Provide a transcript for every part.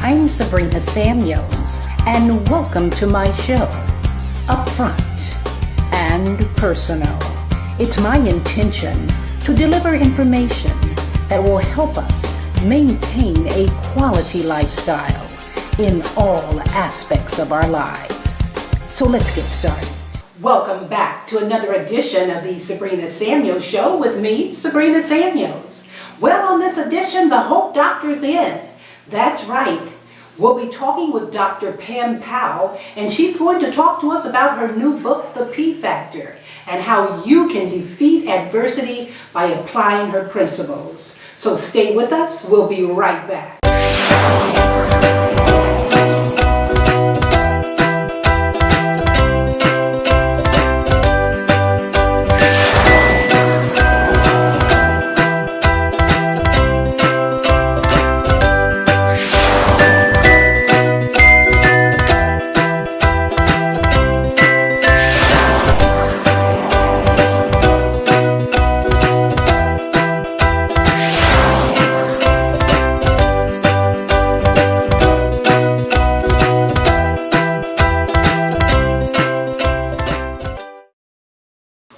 I'm Sabrina Samuels, and welcome to my show, Upfront and Personal. It's my intention to deliver information that will help us maintain a quality lifestyle in all aspects of our lives. So let's get started. Welcome back to another edition of the Sabrina Samuels Show with me, Sabrina Samuels. Well, on this edition, the Hope Doctor's in. That's right. We'll be talking with Dr. Pam Powell, and she's going to talk to us about her new book, The P Factor, and how you can defeat adversity by applying her principles. So stay with us. We'll be right back.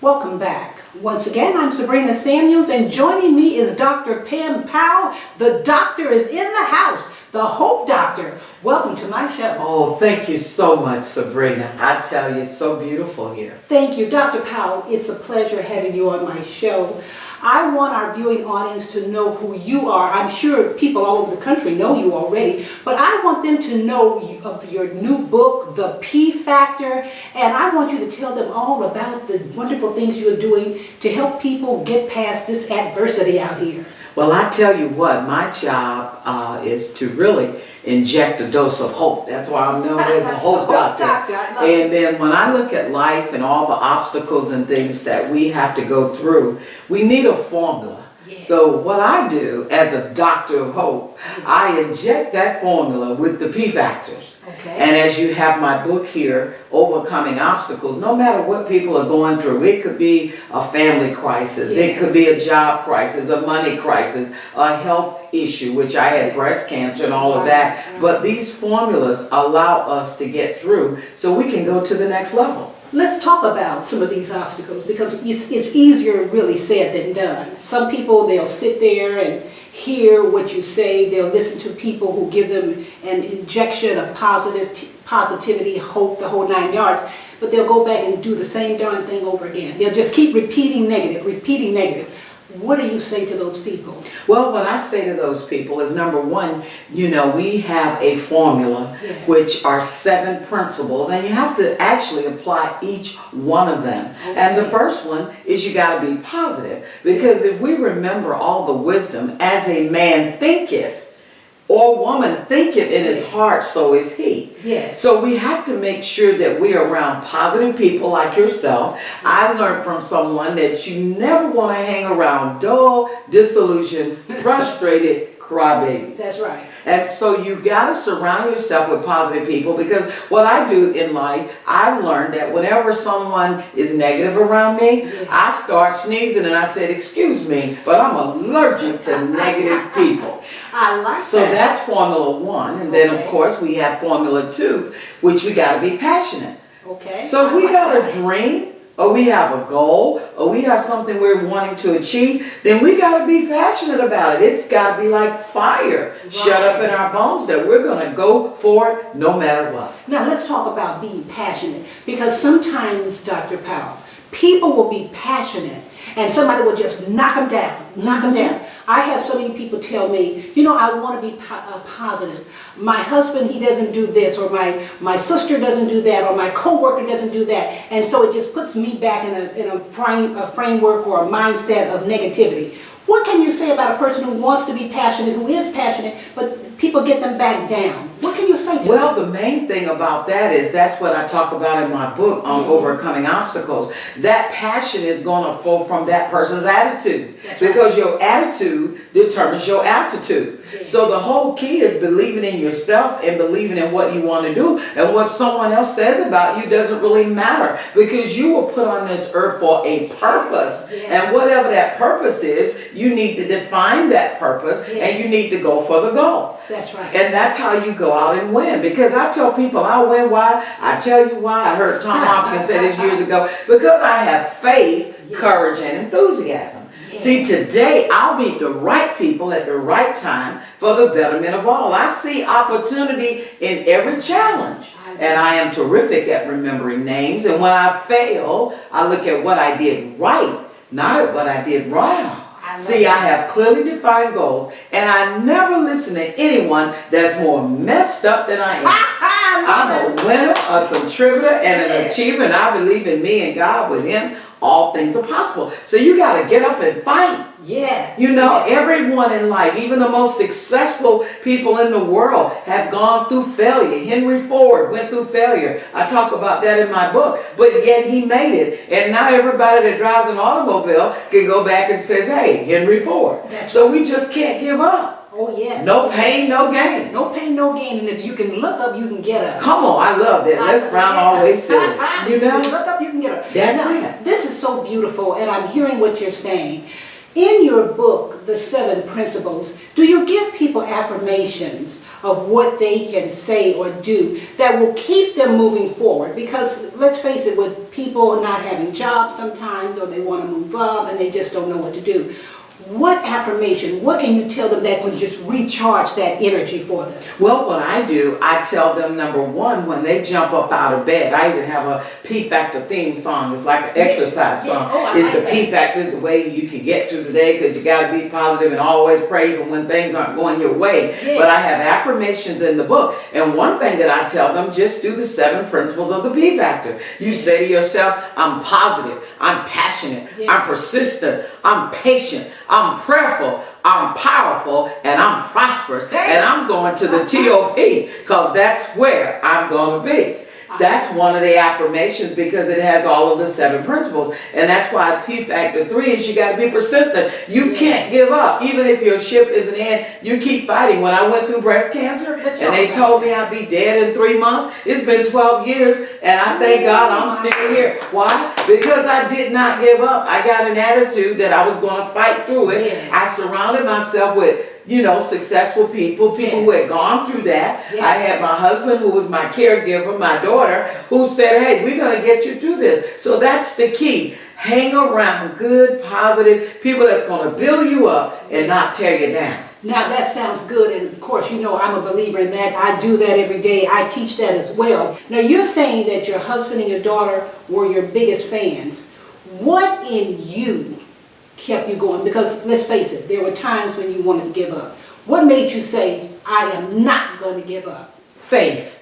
Welcome back. Once again, I'm Sabrina Samuels, and joining me is Dr. Pam Powell. The doctor is in the house, the Hope Doctor. Welcome to my show. Oh, thank you so much, Sabrina. I tell you, it's so beautiful here. Thank you, Dr. Powell. It's a pleasure having you on my show. I want our viewing audience to know who you are. I'm sure people all over the country know you already, but I want them to know of your new book, The P Factor, and I want you to tell them all about the wonderful things you're doing to help people get past this adversity out here. Well, I tell you what, my job is to really inject a dose of hope. That's why I'm known as a hope doctor. And then when I look at life and all the obstacles and things that we have to go through, we need a formula. Yes. So what I do as a doctor of hope, I inject that formula with the P factors. Okay. And as you have my book here, Overcoming Obstacles, no matter what people are going through, it could be a family crisis, it could be a job crisis, a money crisis, a health issue, which I had breast cancer and all of that. But these formulas allow us to get through so we can go to the next level. Let's talk about some of these obstacles, because it's easier really said than done. Some people, they'll sit there and hear what you say. They'll listen to people who give them an injection of positivity, hope, the whole 9 yards. But they'll go back and do the same darn thing over again. They'll just keep repeating negative, repeating negative. What do you say to those people? Well, what I say to those people is, number one, we have a formula, which are 7 principles, and you have to actually apply each one of them. Okay. And the first one is you got to be positive, because if we remember all the wisdom, as a man thinketh, or woman thinketh in his heart, so is he. Yes. So we have to make sure that we're around positive people like yourself. I learned from someone that you never want to hang around dull, disillusioned, frustrated crybabies. That's right. And so you got to surround yourself with positive people, because what I do in life, I've learned that whenever someone is negative around me, I start sneezing and I said, excuse me, but I'm allergic to negative people. I like that. So that's formula 1. And then, of course, we have formula 2, which we got to be passionate. Okay. So we got a dream, or we have a goal, or we have something we're wanting to achieve, then we got to be passionate about it. It's got to be like fire shut up in our bones that we're going to go for it no matter what. Now let's talk about being passionate, because sometimes, Dr. Powell, people will be passionate and somebody will just knock them down. I have so many people tell me, I want to be positive. My husband, he doesn't do this, or my sister doesn't do that, or my coworker doesn't do that. And so it just puts me back in a framework or a mindset of negativity. What can you say about a person who wants to be passionate, who is passionate, but people get them back down? What can you say to them? Well, the main thing about that is that's what I talk about in my book on Overcoming Obstacles. That passion is going to flow from that person's attitude, because your attitude determines your altitude. So the whole key is believing in yourself and believing in what you want to do. And what someone else says about you doesn't really matter, because you were put on this earth for a purpose. And whatever that purpose is, you need to define that purpose and you need to go for the goal. That's right. And that's how you go out and win. Because I tell people I win why. I tell you why. I heard Tom Hopkins say this years ago. Because I have faith, courage, and enthusiasm. See, today I'll meet the right people at the right time for the betterment of all. I see opportunity in every challenge. And I am terrific at remembering names. And when I fail, I look at what I did right, not at what I did wrong. See, I have clearly defined goals, and I never listen to anyone that's more messed up than I am. I'm a winner, a contributor, and an achiever, and I believe in me and God. With Him, all things are possible. So you got to get up and fight. You know, everyone in life, even the most successful people in the world, have gone through failure. Henry Ford went through failure. I talk about that in my book. But yet he made it. And now everybody that drives an automobile can go back and says, hey, Henry Ford. So we just can't give up. Oh, yes. No pain, no gain. No pain, no gain. And if you can look up, you can get up. Come on, I love that. Les Brown always said, you know. Look up, you can get up. That's it. This is so beautiful, and I'm hearing what you're saying. In your book, The 7 Principles, do you give people affirmations of what they can say or do that will keep them moving forward? Because let's face it, with people not having jobs sometimes, or they want to move up and they just don't know what to do. What affirmation, what can you tell them that can just recharge that energy for them? Well, what I do, I tell them, number one, when they jump up out of bed, I even have a P Factor theme song. It's like an exercise song. It's the P Factor is the way you can get through the day, because you got to be positive and always pray even when things aren't going your way. But I have affirmations in the book. And one thing that I tell them, just do the 7 principles of the P Factor. You say to yourself, I'm positive, I'm passionate, I'm persistent, I'm patient, I'm prayerful, I'm powerful, and I'm prosperous, and I'm going to the TOP, because that's where I'm going to be. That's one of the affirmations, because it has all of the 7 principles. And that's why P Factor 3 is you got to be persistent. You can't give up. Even if your ship isn't in, you keep fighting. When I went through breast cancer and they told me I'd be dead in 3 months, it's been 12 years, and I thank God I'm still here. Why? Because I did not give up. I got an attitude that I was going to fight through it. I surrounded myself with, you know, successful people who had gone through that. I had my husband, who was my caregiver, my daughter, who said, hey, we're going to get you through this. So that's the key. Hang around good, positive people that's going to build you up and not tear you down. Now that sounds good, and of course, you know, I'm a believer in that. I do that every day. I teach that as well. Now you're saying that your husband and your daughter were your biggest fans. What in you kept you going? Because let's face it, there were times when you wanted to give up. What made you say, I am not going to give up? Faith.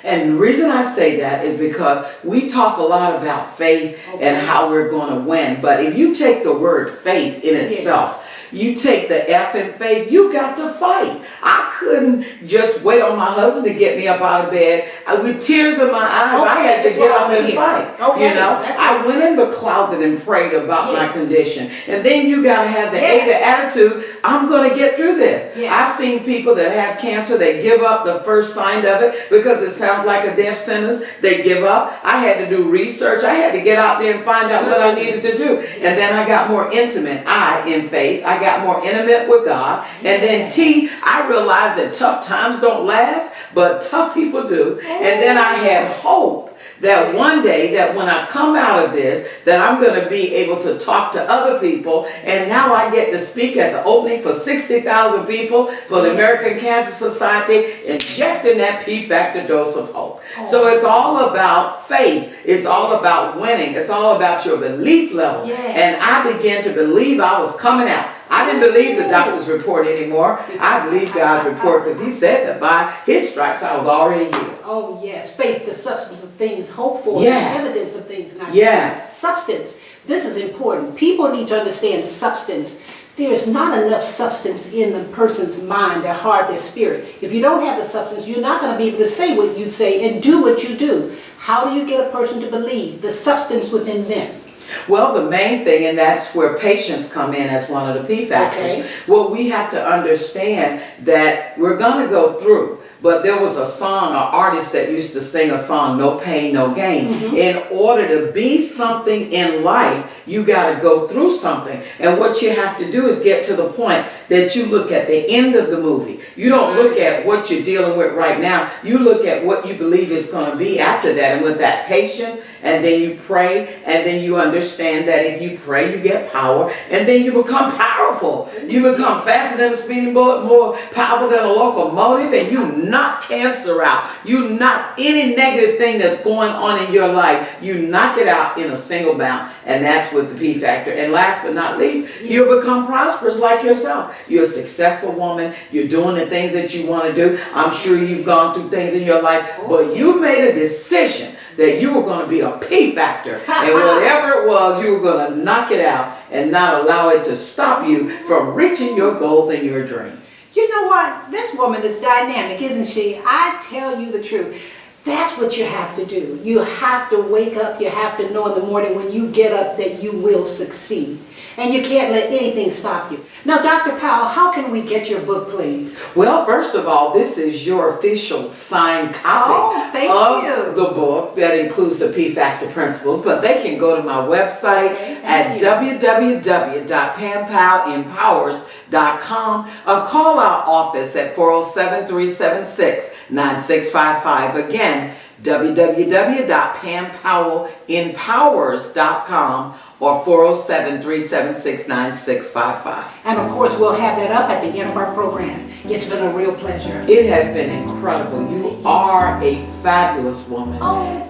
And the reason I say that is because we talk a lot about faith and how we're going to win. But if you take the word faith in itself, you take the F in faith, you got to fight. I couldn't just wait on my husband to get me up out of bed. With tears in my eyes, I had to get up and fight. You know, I went in the closet and prayed about my condition. And then you got to have the attitude, I'm going to get through this. I've seen people that have cancer, they give up the first sign of it because it sounds like a death sentence. They give up. I had to do research. I had to get out there and find out what I needed to do. And then I got more intimate. In faith, I got more intimate with God. And then T, I realized that tough times don't last, but tough people do. And then I had hope that one day, that when I come out of this, that I'm going to be able to talk to other people. And now I get to speak at the opening for 60,000 people for the American Cancer Society, injecting that P Factor dose of hope. So it's all about faith. It's all about winning. It's all about your belief level. And I began to believe I was coming out. I didn't believe the doctor's report anymore. I believed God's report, because He said that by His stripes I was already healed. Oh yes, faith, the substance of things hoped for, the evidence of things not seen. Substance. This is important. People need to understand substance. There is not enough substance in the person's mind, their heart, their spirit. If you don't have the substance, you're not going to be able to say what you say and do what you do. How do you get a person to believe? The substance within them. Well, the main thing, and that's where patience come in as one of the P factors. Okay. Well, we have to understand that we're going to go through. But there was a song, an artist that used to sing a song, no pain, no gain. Mm-hmm. In order to be something in life, you got to go through something. And what you have to do is get to the point that you look at the end of the movie. You don't look at what you're dealing with right now. You look at what you believe is going to be after that. And with that patience, and then you pray, and then you understand that if you pray, you get power, and then you become powerful. You become faster than a speeding bullet, more powerful than a locomotive, and you knock cancer out. You knock any negative thing that's going on in your life, you knock it out in a single bound, and that's with the P factor. And last but not least, you'll become prosperous like yourself. You're a successful woman. You're doing the things that you want to do. I'm sure you've gone through things in your life, but you made a decision that you were going to be a P factor, and whatever it was, you were going to knock it out and not allow it to stop you from reaching your goals and your dreams. You know what? This woman is dynamic, isn't she? I tell you the truth. That's what you have to do. You have to wake up. You have to know in the morning when you get up that you will succeed. And you can't let anything stop you. Now, Dr. Powell, how can we get your book, please? Well, first of all, this is your official signed copy of the book that includes the P Factor principles, but they can go to my website at www.pampowellempowers.com or call our office at 407-376-9655. Again, www.pampowellempowers.com or 407-376-9655. And of course, we'll have that up at the end of our program. It's been a real pleasure. It has been incredible. You are a fabulous woman.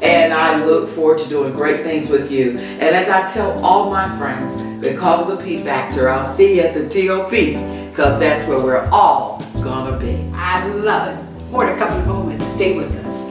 And I look forward to doing great things with you. And as I tell all my friends, because of the P Factor, I'll see you at the TOP, because that's where we're all gonna be. I love it. More in a couple of moments. Stay with us.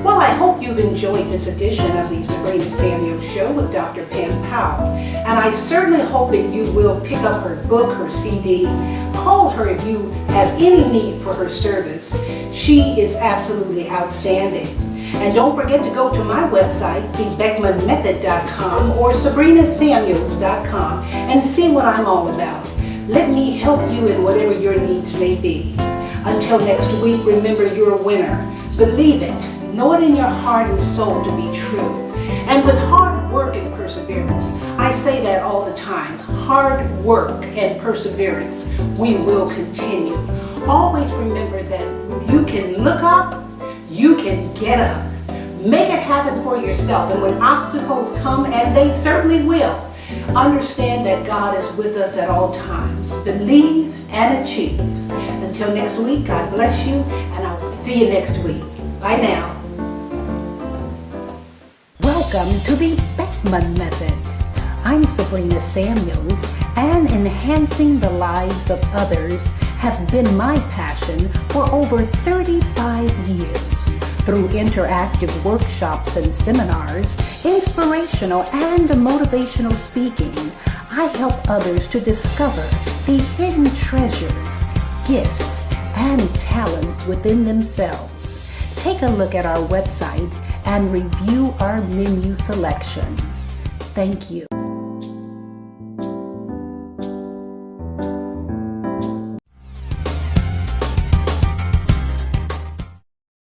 Well, I hope you've enjoyed this edition of the Sabrina Samuels Show with Dr. Pam Powell. And I certainly hope that you will pick up her book, her CD. Call her if you have any need for her service. She is absolutely outstanding. And don't forget to go to my website, thebeckmanmethod.com or sabrinasamuels.com, and see what I'm all about. Let me help you in whatever your needs may be. Until next week, remember you're a winner. Believe it. Know it in your heart and soul to be true. And with hard work and perseverance, I say that all the time, hard work and perseverance, we will continue. Always remember that you can look up, you can get up. Make it happen for yourself. And when obstacles come, and they certainly will, understand that God is with us at all times. Believe and achieve. Until next week, God bless you, and I'll see you next week. Bye now. Welcome to the Beckman Method. I'm Sabrina Samuels, and enhancing the lives of others has been my passion for over 35 years. Through interactive workshops and seminars, inspirational and motivational speaking, I help others to discover the hidden treasures, gifts, and talents within themselves. Take a look at our website and review our menu selection. Thank you.